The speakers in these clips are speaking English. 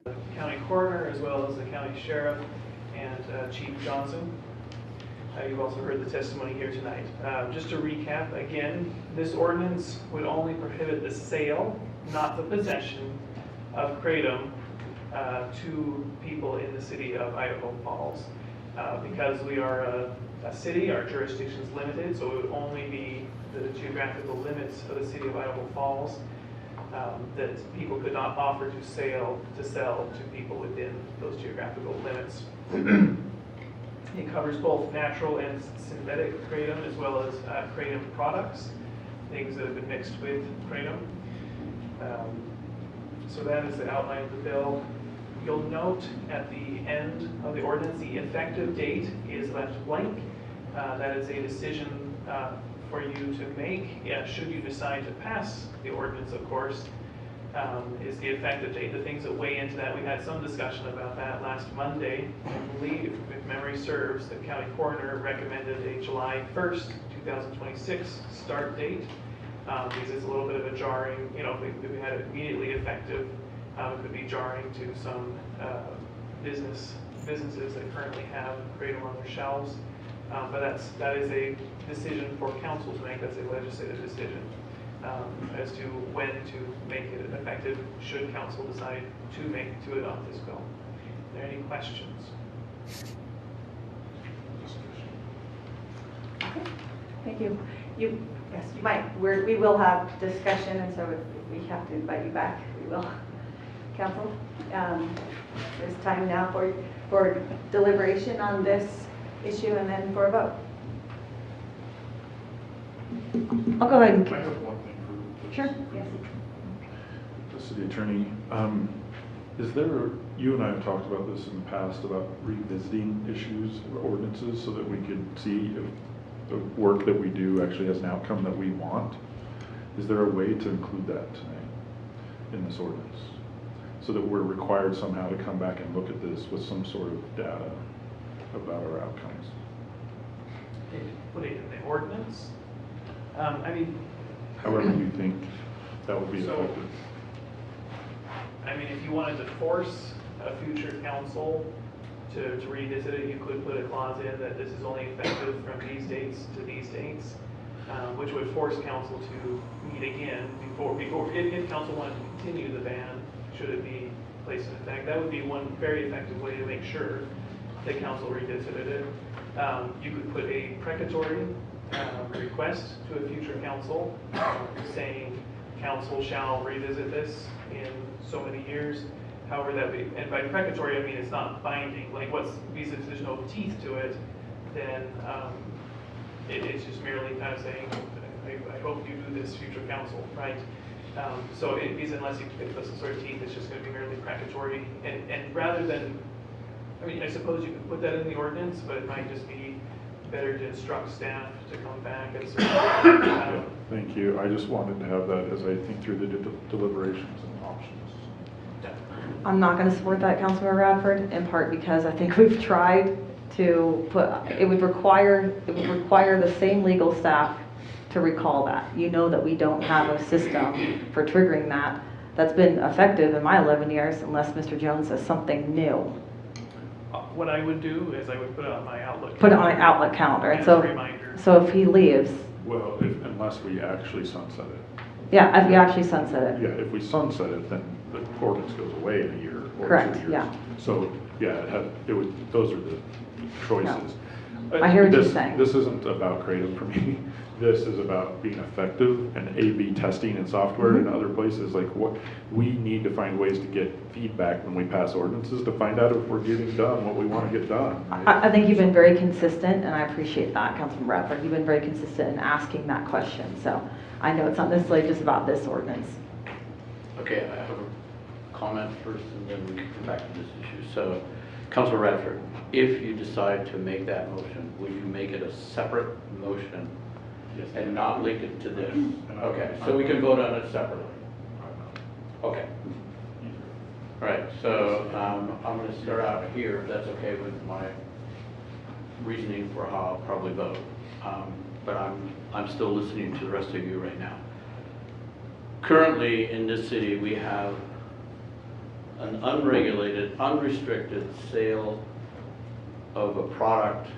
the county coroner as well as the county sheriff and Chief Johnson. You've also heard the testimony here tonight. Just to recap, again, this ordinance would only prohibit the sale, not the possession, of kratom to people in the city of Idaho Falls. Because we are a city, our jurisdiction is limited, so it would only be the geographical limits of the city of Idaho Falls that people could not offer to sell to people within those geographical limits. It covers both natural and synthetic kratom, as well as kratom products, things that have been mixed with kratom. So that is the outline of the bill. You'll note at the end of the ordinance, the effective date is left blank. That is a decision for you to make, should you decide to pass the ordinance, of course, is the effective date. The things that weigh into that, we had some discussion about that last Monday. I believe, if memory serves, the county coroner recommended a July 1st, 2026 start date, because it's a little bit of a jarring, if we had it immediately effective, it could be jarring to some businesses that currently have kratom on their shelves. But that is a decision for council to make. That's a legislative decision as to when to make it effective, should council decide to adopt this bill. Are there any questions? Okay. Thank you. Yes, you might. We will have discussion, and so if we have to invite you back, we will. Council, there's time now for deliberation on this issue and then for a vote. I'll go ahead and. I have one thing for. Sure. Yes. The city attorney, is there, you and I have talked about this in the past about revisiting issues or ordinances so that we could see if the work that we do actually has an outcome that we want. Is there a way to include that tonight in this ordinance? So that we're required somehow to come back and look at this with some sort of data about our outcomes. Put it in the ordinance. However you think that would be So, effective. If you wanted to force a future council to revisit it, you could put a clause in that this is only effective from these dates to these dates, which would force council to meet again before if council wanted to continue the ban, should it be placed in effect. That would be one very effective way to make sure that council revisited it. You could put a precatory request to a future council saying council shall revisit this in so many years. However, that be, and by precatory I mean it's not binding. Like because if there's no teeth to it, then it's just merely kind of saying, I hope you do this, future council, right? So because unless you put some sort of teeth, it's just going to be merely precatory. And rather than, I suppose you could put that in the ordinance, but it might just be better to instruct staff to come back and Yeah, thank you. I just wanted to have that as I think through the deliberations and options. I'm not going to support that, Councilmember Radford, in part because I think we've tried to it would require the same legal staff to recall that. You know that we don't have a system for triggering that that's been effective in my 11 years unless Mr. Jones says something new. What I would do is I would put it on my Outlook. Put it on an Outlook calendar. And so, reminder. so if he leaves. Well, unless we actually sunset it. Yeah, if you actually sunset it. Yeah, if we sunset it, then the ordinance goes away in a year or Correct, 2 years. yeah. So, yeah, those are the choices. I hear what you're saying. This isn't about kratom for me. This is about being effective and A/B testing and software in other places. Like we need to find ways to get feedback when we pass ordinances to find out if we're getting done what we want to get done. Right? I think you've been very consistent, and I appreciate that, Councilman Bradford. You've been very consistent in asking that question. So I know it's not necessarily just about this ordinance. Okay, I have a comment first, and then we can come back to this issue. So, Councilor Radford, if you decide to make that motion, would you make it a separate motion and not link it to this? Okay, so we can vote on it separately. Okay. All right, so I'm going to start out here, if that's okay with my reasoning for how I'll probably vote. But I'm still listening to the rest of you right now. Currently, in this city, we have an unregulated, unrestricted sale of a product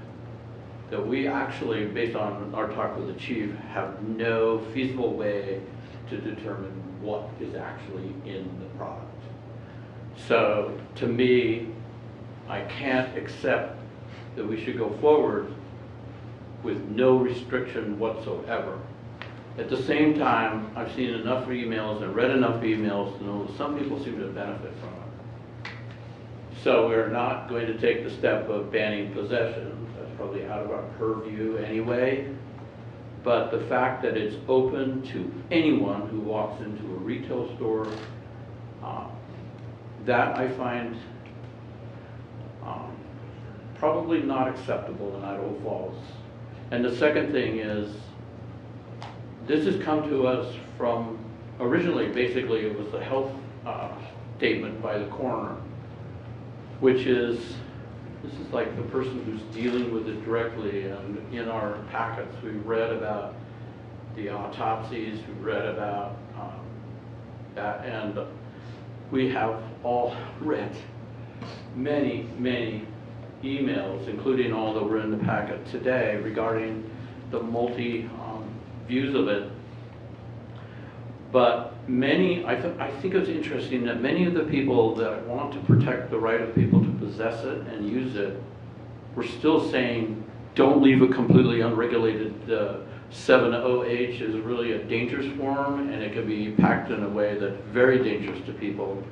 that we actually, based on our talk with the chief, have no feasible way to determine what is actually in the product. So to me, I can't accept that we should go forward with no restriction whatsoever. At the same time, I've seen enough emails and read enough emails to know that some people seem to benefit from it. So we're not going to take the step of banning possession. That's probably out of our purview anyway. But the fact that it's open to anyone who walks into a retail store, that I find probably not acceptable in Idaho Falls. And the second thing is, this has come to us from, originally, basically, it was a health statement by the coroner, which is, this is like the person who's dealing with it directly. And in our packets, we read about the autopsies, we read about that, and we have all read many, many emails, including all that were in the packet today, regarding the multi views of it. But many, I think it's interesting that many of the people that want to protect the right of people to possess it and use it were still saying, don't leave it completely unregulated. 7-OH is really a dangerous form, and it can be packed in a way that's very dangerous to people,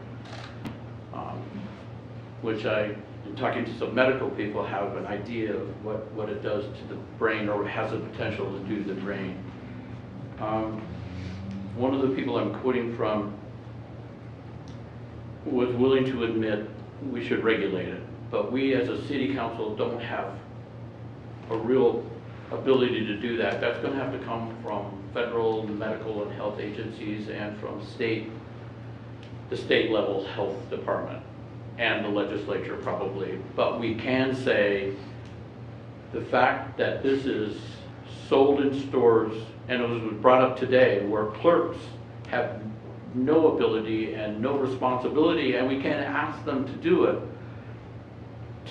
which I, in talking to some medical people, have an idea of what it does to the brain, or has the potential to do to the brain. One of the people I'm quoting from was willing to admit we should regulate it, but we as a city council don't have a real ability to do that. That's going to have to come from federal medical and health agencies and from the state level health department and the legislature probably. But we can say the fact that this is sold in stores, and it was brought up today, where clerks have no ability and no responsibility, and we can't ask them to do it,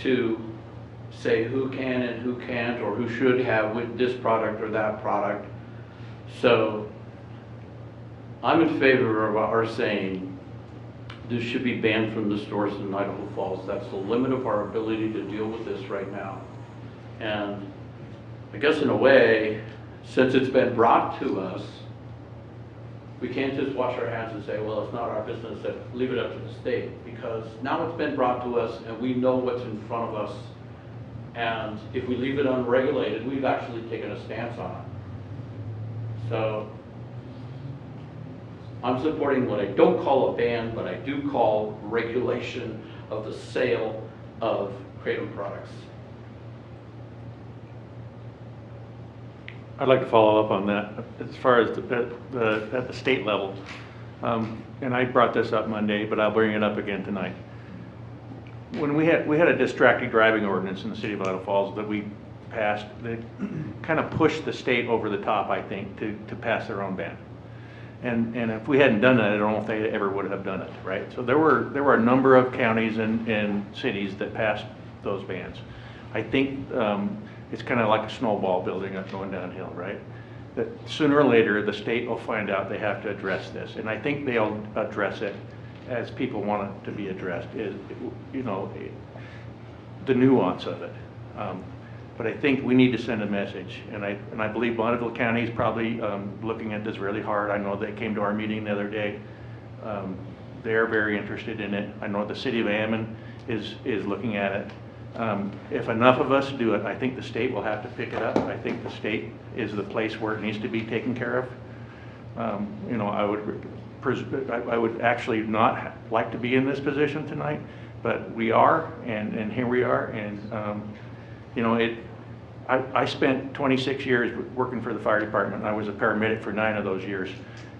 to say who can and who can't, or who should have with this product or that product. So I'm in favor of our saying this should be banned from the stores in Idaho Falls. That's the limit of our ability to deal with this right now. And I guess in a way, since it's been brought to us, we can't just wash our hands and say, well, it's not our business, leave it up to the state, because now it's been brought to us and we know what's in front of us. And if we leave it unregulated, we've actually taken a stance on it. So I'm supporting what I don't call a ban, but I do call regulation of the sale of Kratom products. I'd like to follow up on that as far as at the state level. And I brought this up Monday, but I'll bring it up again tonight. When we had a distracted driving ordinance in the city of Idaho Falls that we passed, that kind of pushed the state over the top, I think, to pass their own ban. And if we hadn't done that, I don't know if they ever would have done it, right? So there were a number of counties and cities that passed those bans. I think it's kind of like a snowball building up going downhill, right? That sooner or later the state will find out they have to address this, and I think they'll address it as people want it to be addressed. Is, you know, the nuance of it. But I think we need to send a message, and I believe Bonneville County is probably looking at this really hard. I know they came to our meeting the other day. They're very interested in it. I know the city of Ammon is looking at it. If enough of us do it, I think the state will have to pick it up. I think the state is the place where it needs to be taken care of. You know, I would actually not like to be in this position tonight, but we are, and here we are, and you know, I spent 26 years working for the fire department. I was a paramedic for 9 of those years,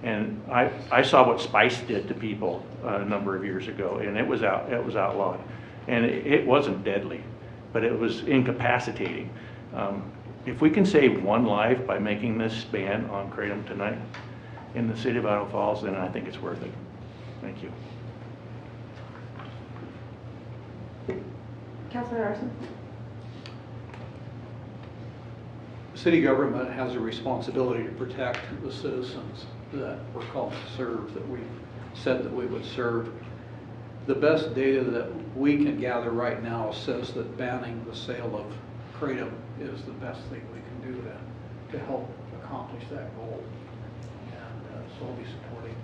and I saw what spice did to people a number of years ago, and it was outlawed. And it wasn't deadly, but it was incapacitating. If we can save one life by making this ban on Kratom tonight in the city of Idaho Falls, then I think it's worth it. Thank you. Councilor Larson? City government has a responsibility to protect the citizens that we're called to serve, that we said that we would serve. The best data that we can gather right now says that banning the sale of kratom is the best thing we can do to help accomplish that goal. And so I'll be supporting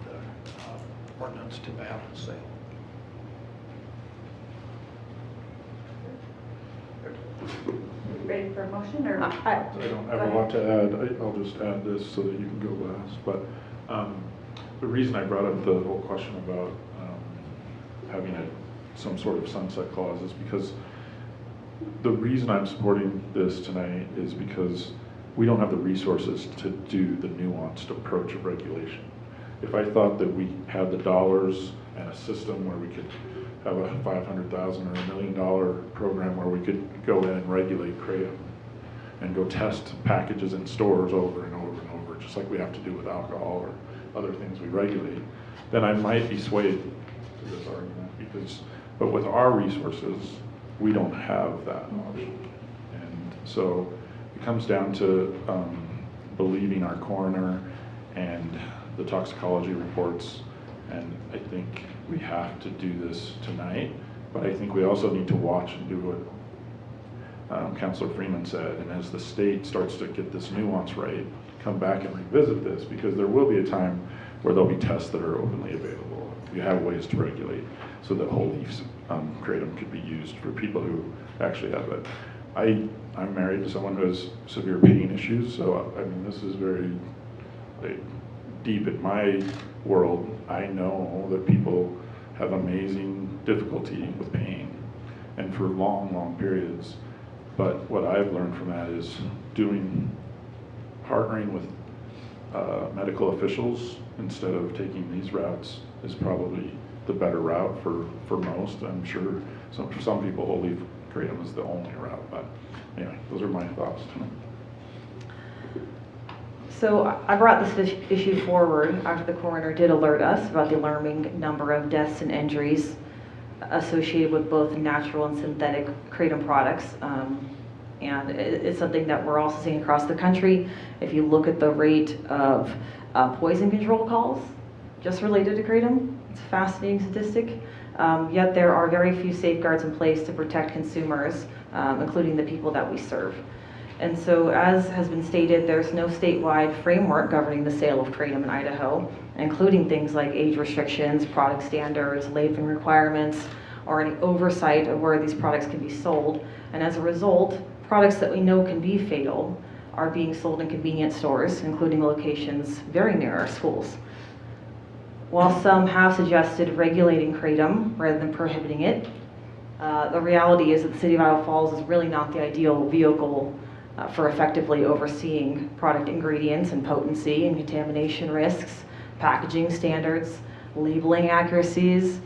the ordinance to ban the sale. Ready for a motion, or? I don't have a lot to add. I'll just add this so that you can go last. But the reason I brought up the whole question about having some sort of sunset clause is because the reason I'm supporting this tonight is because we don't have the resources to do the nuanced approach of regulation. If I thought that we had the dollars and a system where we could have a $500,000 or $1 million program where we could go in and regulate kratom and go test packages in stores over and over and over, just like we have to do with alcohol or other things we regulate, then I might be swayed to this argument. But with our resources, we don't have that option. And so it comes down to believing our coroner and the toxicology reports. And I think we have to do this tonight, but I think we also need to watch and do what Councilor Freeman said. And as the state starts to get this nuance right, come back and revisit this, because there will be a time where there'll be tests that are openly available. You have ways to regulate so that whole leaf kratom could be used for people who actually have it. I'm married to someone who has severe pain issues, so I mean, this is very deep in my world. I know that people have amazing difficulty with pain and for long, long periods. But what I've learned from that is partnering with medical officials instead of taking these routes is probably the better route for most. I'm sure for some people, whole leaf kratom is the only route. But anyway, those are my thoughts. So I brought this issue forward after the coroner did alert us about the alarming number of deaths and injuries associated with both natural and synthetic kratom products. And it's something that we're also seeing across the country. If you look at the rate of poison control calls just related to kratom, it's a fascinating statistic. Yet there are very few safeguards in place to protect consumers, including the people that we serve. And so, as has been stated, there's no statewide framework governing the sale of kratom in Idaho, including things like age restrictions, product standards, labeling requirements, or any oversight of where these products can be sold. And as a result, products that we know can be fatal are being sold in convenience stores, including locations very near our schools. While some have suggested regulating kratom rather than prohibiting it, the reality is that the city of Idaho Falls is really not the ideal vehicle for effectively overseeing product ingredients and potency and contamination risks, packaging standards, labeling accuracies,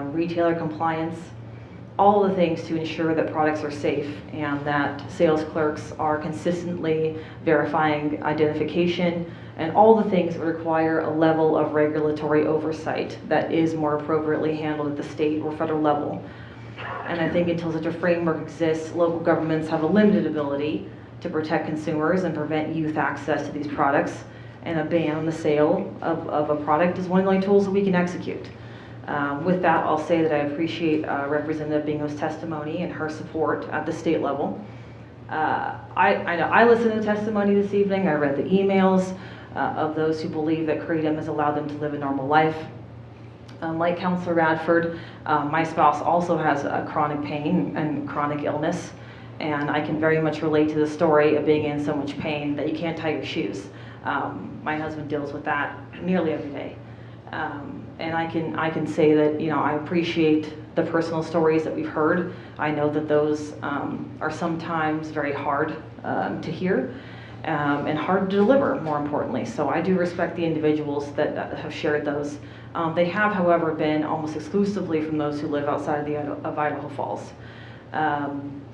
retailer compliance, all the things to ensure that products are safe and that sales clerks are consistently verifying identification and all the things that require a level of regulatory oversight that is more appropriately handled at the state or federal level. And I think until such a framework exists, local governments have a limited ability to protect consumers and prevent youth access to these products, and a ban on the sale of a product is one of the only tools that we can execute. With that, I'll say that I appreciate Representative Bingo's testimony and her support at the state level. I listened to the testimony this evening. I read the emails of those who believe that kratom has allowed them to live a normal life. Like Councilor Radford, my spouse also has chronic pain and chronic illness, and I can very much relate to the story of being in so much pain that you can't tie your shoes. My husband deals with that nearly every day. And I can say that, you know, I appreciate the personal stories that we've heard. I know that those are sometimes very hard to hear and hard to deliver, more importantly. So I do respect the individuals that have shared those. They have, however, been almost exclusively from those who live outside of Idaho Falls.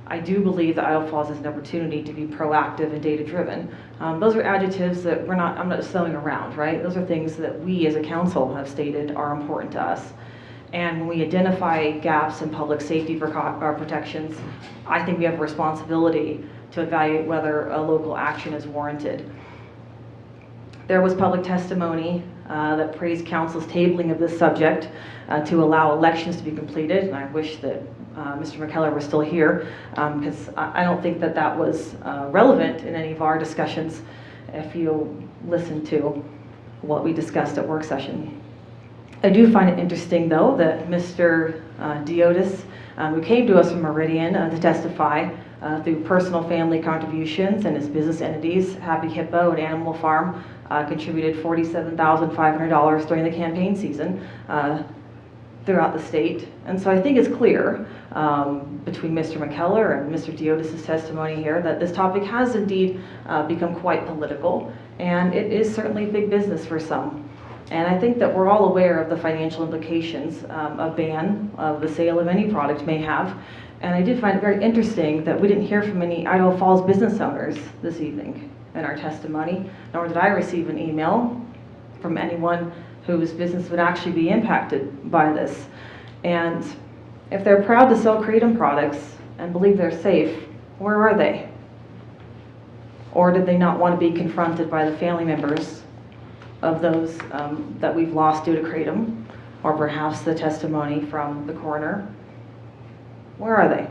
I do believe that Idaho Falls has an opportunity to be proactive and data-driven. Those are adjectives that I'm not just throwing around, right? Those are things that we as a council have stated are important to us. And when we identify gaps in public safety protections, I think we have a responsibility to evaluate whether a local action is warranted. There was public testimony that praised council's tabling of this subject to allow elections to be completed, and I wish that Mr. McKellar was still here, because I don't think that that was relevant in any of our discussions if you listen to what we discussed at work session. I do find it interesting, though, that Mr. Diotis, who came to us from Meridian to testify through personal family contributions and his business entities, Happy Hippo and Animal Farm, contributed $47,500 during the campaign season throughout the state. And so I think it's clear between Mr. McKellar and Mr. Diotis' testimony here that this topic has indeed become quite political, and it is certainly big business for some. And I think that we're all aware of the financial implications a ban of the sale of any product may have. And I did find it very interesting that we didn't hear from any Idaho Falls business owners this evening in our testimony, nor did I receive an email from anyone whose business would actually be impacted by this. And if they're proud to sell Kratom products and believe they're safe, where are they? Or did they not want to be confronted by the family members of those that we've lost due to Kratom, or perhaps the testimony from the coroner? Where are they?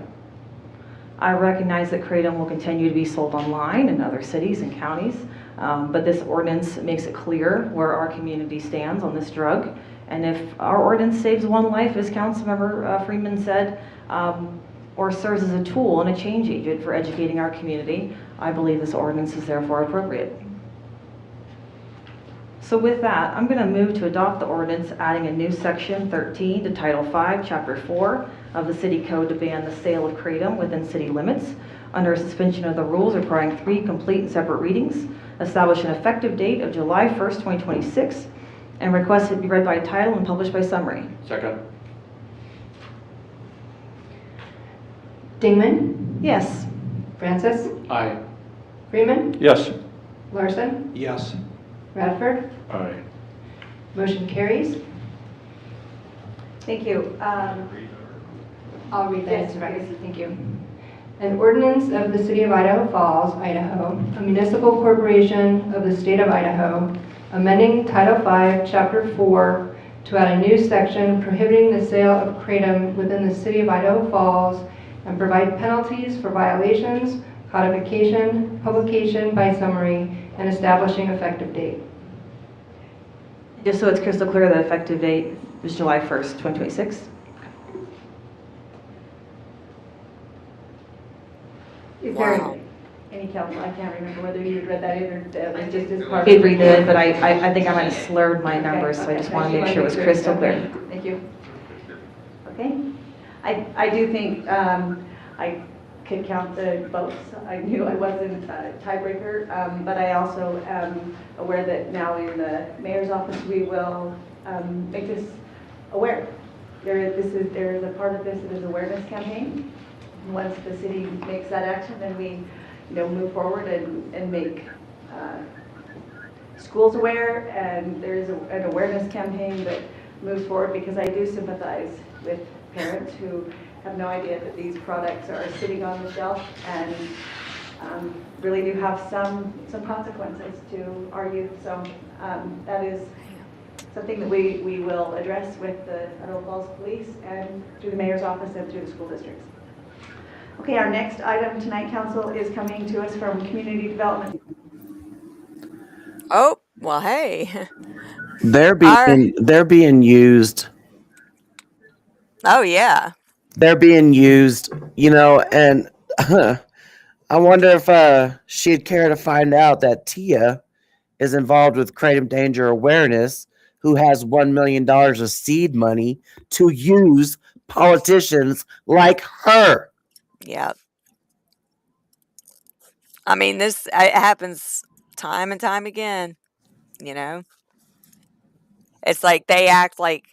I recognize that Kratom will continue to be sold online in other cities and counties, but this ordinance makes it clear where our community stands on this drug. And if our ordinance saves one life, as Councilmember Freeman said, or serves as a tool and a change agent for educating our community, I believe this ordinance is therefore appropriate. So with that, I'm going to move to adopt the ordinance, adding a new section 13 to Title 5, Chapter 4 of the City Code to ban the sale of Kratom within city limits, under a suspension of the rules requiring 3 complete and separate readings, establish an effective date of July 1st, 2026, and request it be read by title and published by summary. Second. Dingman? Yes. Francis? Aye. Freeman? Yes. Larson? Yes. Radford? Aye. Motion carries. Thank you. I'll read that Yes, into record. please. Thank you. An ordinance of the City of Idaho Falls, Idaho, a municipal corporation of the State of Idaho, amending Title 5, Chapter 4 to add a new section prohibiting the sale of Kratom within the City of Idaho Falls and provide penalties for violations, codification, publication by summary, and establishing effective date. Just so it's crystal clear, the effective date is July 1st, 2026. Is there Wow. any council, I can't remember whether you had read that in or just as part of. It redid, but I think I might have slurred my numbers, so I just want to make sure it was crystal clear. Thank you. Okay. I do think I could count the votes. I knew I wasn't a tiebreaker, but I also am aware that now in the mayor's office, we will make this aware. There is a part of this that is awareness campaign. Once the city makes that action, then we move forward and make schools aware, and there's an awareness campaign that moves forward, because I do sympathize with parents who have no idea that these products are sitting on the shelf and really do have some consequences to our youth. So that is something that we will address with the Idaho Falls Police and through the mayor's office and through the school districts. Okay, our next item tonight, council, is coming to us from community development. Oh, well, hey. They're Our, being used. oh, yeah. They're being used, and I wonder if she'd care to find out that Tia is involved with Kratom Danger Awareness, who has $1 million of seed money to use politicians like her. Yeah. I mean, this it happens time and time again, It's like they act like,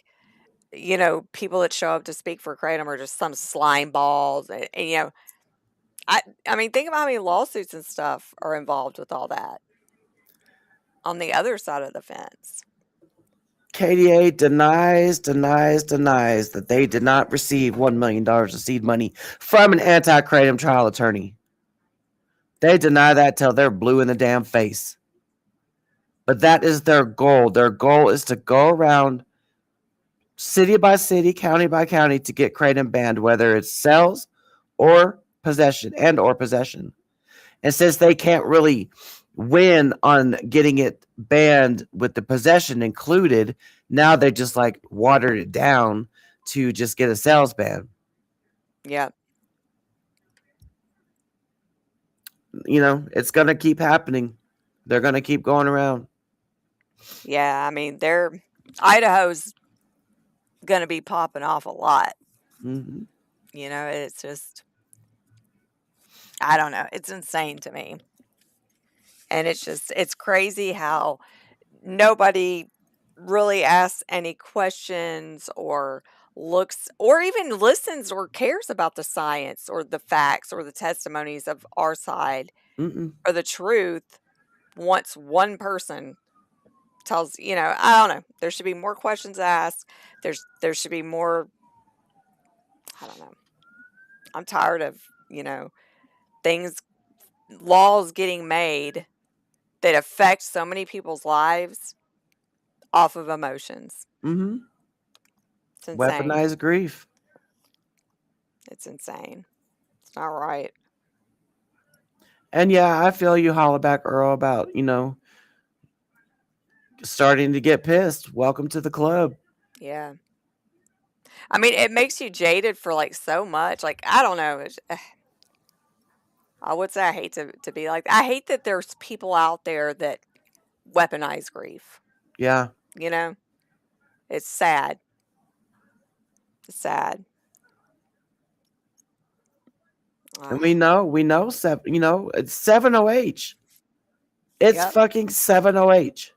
people that show up to speak for Kratom are just some slime balls. And, I mean, think about how many lawsuits and stuff are involved with all that on the other side of the fence. KDA denies that they did not receive $1 million of seed money from an anti-kratom trial attorney. They deny that till they're blue in the damn face. But that is their goal. Their goal is to go around city by city, county by county to get kratom banned, whether it's sales or possession And since they can't really win on getting it banned with the possession included, now they just like watered it down to just get a sales ban. Yeah. You know, it's going to keep happening. They're going to keep going around. Yeah, I mean, Idaho's going to be popping off a lot. Mm-hmm. You know, it's just, I don't know. It's insane to me. And it's crazy how nobody really asks any questions or looks or even listens or cares about the science or the facts or the testimonies of our side Mm-mm. or the truth. Once one person tells, I don't know, there should be more questions asked. There should be more, I don't know. I'm tired of, laws getting made that affect so many people's lives off of emotions. Mm-hmm. It's insane. Weaponized grief. It's insane. It's not right. And yeah, I feel you, Hollaback Earl, about, starting to get pissed. Welcome to the club. Yeah. I mean, it makes you jaded for like so much. Like, I don't know. I would say I hate to be like, I hate that there's people out there that weaponize grief. Yeah. It's sad. It's sad. And we know, it's 7-OH. It's Yep. fucking 7-OH.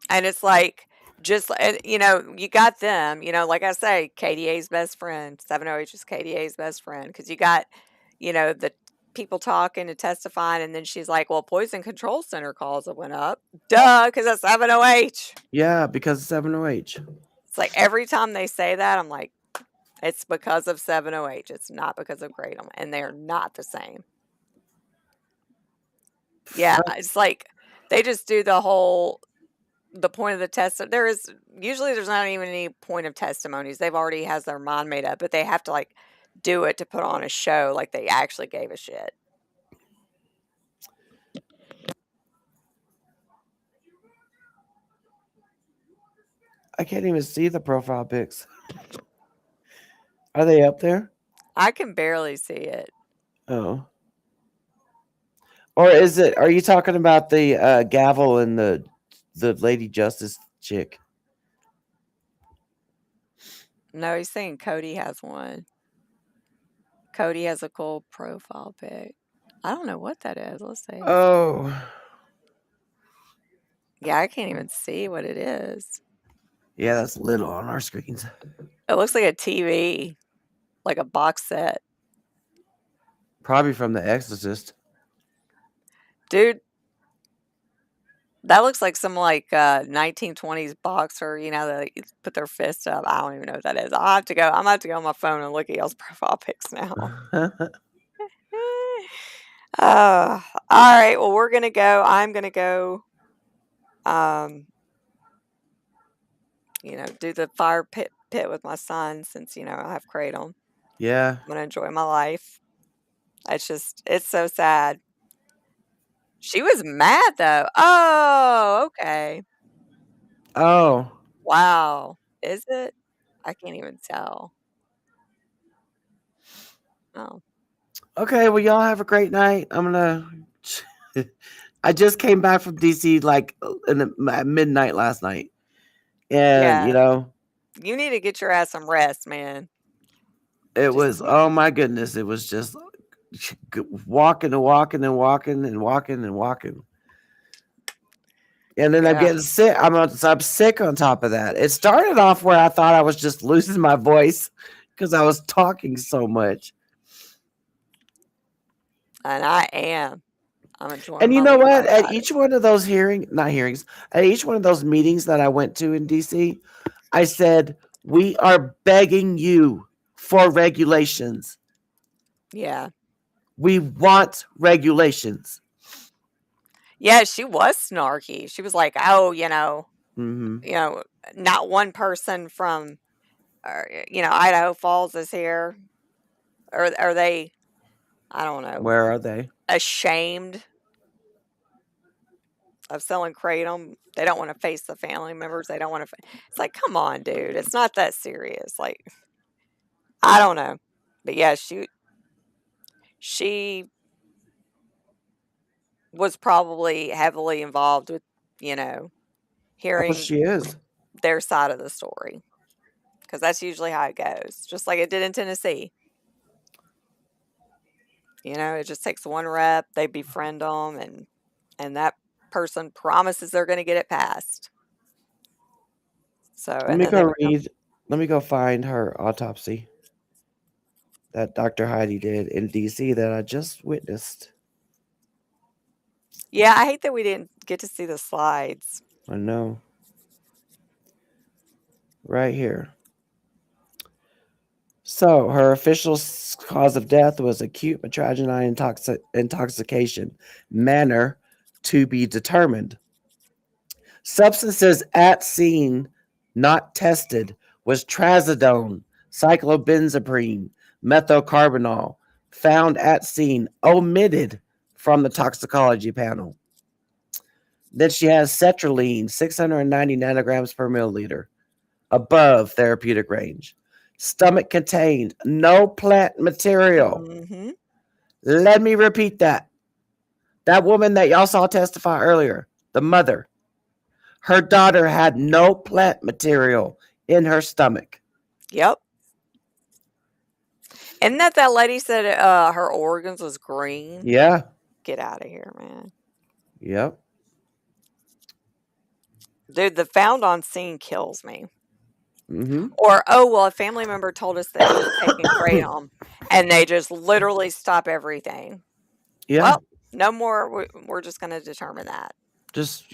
And it's like, just, you got them, like I say, KDA's best friend. 7-OH is KDA's best friend. Because you got, the people talking and testifying. And then she's like, well, Poison Control Center calls went up. Duh, because it's 7-OH. Yeah, because of 7-OH. It's like every time they say that, I'm like, it's because of 7-OH. It's not because of Kratom. And they're not the same. Yeah, it's like they just do the point of the test. There's not even any point of testimonies. They've already has their mind made up, but they have to like do it to put on a show like they actually gave a shit. I can't even see the profile pics. Are they up there? I can barely see it. Oh. Or are you talking about the gavel and the Lady Justice chick? No, he's saying Cody has one. Cody has a cool profile pic. I don't know what that is. Let's see. Oh. Yeah, I can't even see what it is. Yeah, that's little on our screens. It looks like a TV, like a box set. Probably from The Exorcist. Dude, that looks like some 1920s boxer, they put their fist up. I don't even know what that is. I'm going to have to go on my phone and look at y'all's profile pics now. All right. Well, we're going to go. I'm going to go, do the fire pit with my son since, I have Kratom. Yeah. I'm going to enjoy my life. It's so sad. She was mad, though. Oh, okay. Oh. Wow. Is it? I can't even tell. Oh. Okay, well, y'all have a great night. I just came back from DC at midnight last night. And, you need to get your ass some rest, man. Oh my goodness. It was just walking and walking and walking and walking and walking. And then I'm getting sick. I'm sick on top of that. It started off where I thought I was just losing my voice because I was talking so much. And I am. I'm gonna join And you my know little what? At Friday. each one of those not hearings, at each one of those meetings that I went to in DC, I said, we are begging you for regulations. Yeah. We want regulations. Yeah, she was snarky. She was like, "Oh, Hmm. you know, not one person from, Idaho Falls is here. Are they, I don't know, Where are they? ashamed of selling kratom? They don't want to face the family members. They don't want to. It's like, come on, dude. It's not that serious. Like, I don't know, but yeah, she was probably heavily involved with, you know, Oh, hearing she is. their side of the story, because that's usually how it goes, just like it did in Tennessee. It just takes one rep, they befriend them, and that person promises they're going to get it passed. So, Let and me then they go become, read. Let me go find her autopsy that Dr. Heidi did in DC that I just witnessed. yeah, I hate that we didn't get to see the slides. I know. Right here. So, her official cause of death was acute mitragynine intoxication, manner to be determined. Substances at scene not tested was trazodone, cyclobenzaprine, methocarbamol, found at scene omitted from the toxicology panel. Then she has sertraline, 690 nanograms per milliliter, above therapeutic range. Stomach contained no plant material. Hmm. Let me repeat that. That woman that y'all saw testify earlier, the mother, her daughter had no plant material in her stomach. Yep. Isn't that lady said her organs was green? Yeah. Get out of here, man. Yep. Dude, the found on scene kills me. Mm-hmm. Or, oh, well, a family member told us that he was taking kratom, and they just literally stop everything. Yeah. Well, no more. We're just going to determine that. Just,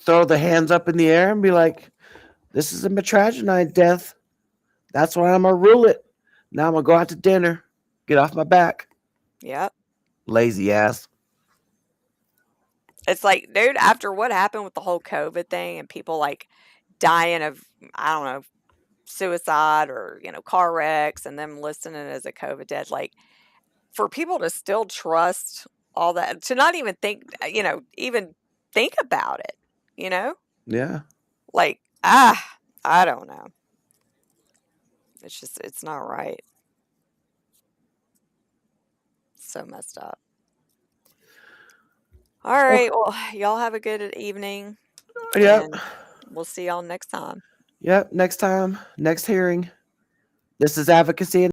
throw the hands up in the air and be like, this is a mitragynine death. That's why I'm going to rule it. Now I'm going to go out to dinner. Get off my back. Yep. Lazy ass. It's like, dude, after what happened with the whole COVID thing and people like dying of, I don't know, suicide or, car wrecks and them listing it as a COVID death, like for people to still trust all that, to not even think, even think about it, Yeah. like, I don't know. It's not right. So messed up. All right. Well, y'all have a good evening. Yep. And we'll see y'all next time. Yep. Next time. Next hearing. This is Advocacy